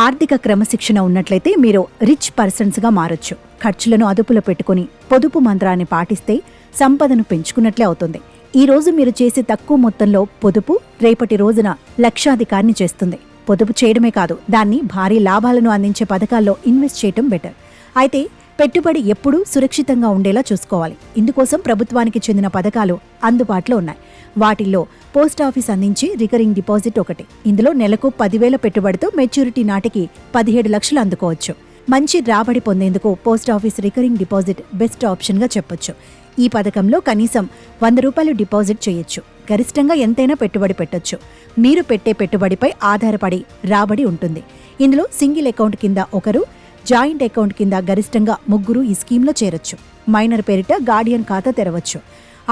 ఆర్థిక క్రమశిక్షణ ఉన్నట్లయితే మీరు రిచ్ పర్సన్స్గా మారొచ్చు. ఖర్చులను అదుపులో పెట్టుకుని పొదుపు మంత్రాన్ని పాటిస్తే సంపదను పెంచుకున్నట్లే అవుతుంది. ఈ రోజు మీరు చేసే తక్కువ మొత్తంలో పొదుపు రేపటి రోజున లక్షాధికారిని చేస్తుంది. పొదుపు చేయడమే కాదు, దాన్ని భారీ లాభాలను అందించే పథకాల్లో ఇన్వెస్ట్ చేయటం బెటర్. అయితే పెట్టుబడి ఎప్పుడూ సురక్షితంగా ఉండేలా చూసుకోవాలి. ఇందుకోసం ప్రభుత్వానికి చెందిన పథకాలు అందుబాటులో ఉన్నాయి. వాటిల్లో పోస్టాఫీస్ అందించే రికరింగ్ డిపాజిట్ ఒకటి. ఇందులో నెలకు 10,000 పెట్టుబడితో మెచ్యూరిటీ నాటికి 17 లక్షలు అందుకోవచ్చు. మంచి రాబడి పొందేందుకు పోస్టాఫీస్ రికరింగ్ డిపాజిట్ బెస్ట్ ఆప్షన్గా చెప్పొచ్చు. ఈ పథకంలో కనీసం ₹100 డిపాజిట్ చేయొచ్చు. గరిష్టంగా ఎంతైనా పెట్టుబడి పెట్టొచ్చు. మీరు పెట్టే పెట్టుబడిపై ఆధారపడి రాబడి ఉంటుంది. ఇందులో సింగిల్ అకౌంట్ కింద ఒకరు, జాయింట్ అకౌంట్ కింద గరిష్టంగా 3 ఈ స్కీమ్లో చేరొచ్చు. మైనర్ పేరిట గార్డియన్ ఖాతా తెరవచ్చు.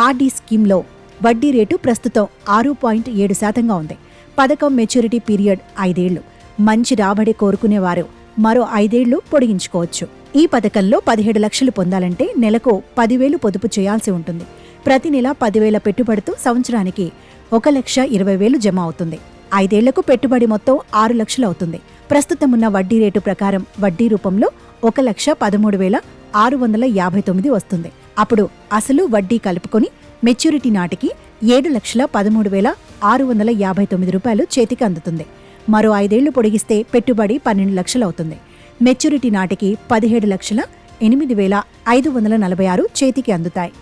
ఆర్డీ స్కీమ్లో వడ్డీ రేటు ప్రస్తుతం 6.7% ఉంది. పథకం మెచ్యూరిటీ పీరియడ్ 5 ఏళ్లు. మంచి రాబడి కోరుకునేవారు మరో 5 ఏళ్లు పొడిగించుకోవచ్చు. ఈ పథకంలో 17 లక్షలు పొందాలంటే నెలకు 10,000 పొదుపు చేయాల్సి ఉంటుంది. ప్రతి నెల 10,000 పెట్టుబడితో సంవత్సరానికి 1,20,000 జమ అవుతుంది. 5 ఏళ్లకు పెట్టుబడి మొత్తం 6 లక్షలు అవుతుంది. ప్రస్తుతం ఉన్న వడ్డీ రేటు ప్రకారం వడ్డీ రూపంలో 1,13,659 వస్తుంది. అప్పుడు అసలు వడ్డీ కలుపుకొని మెచ్యూరిటీ నాటికి ₹7,13,659 చేతికి అందుతుంది. మరో 5 ఏళ్లు పొడిగిస్తే పెట్టుబడి 12 లక్షలు అవుతుంది. మెచ్యూరిటీ నాటికి 17,08,546 చేతికి అందుతాయి.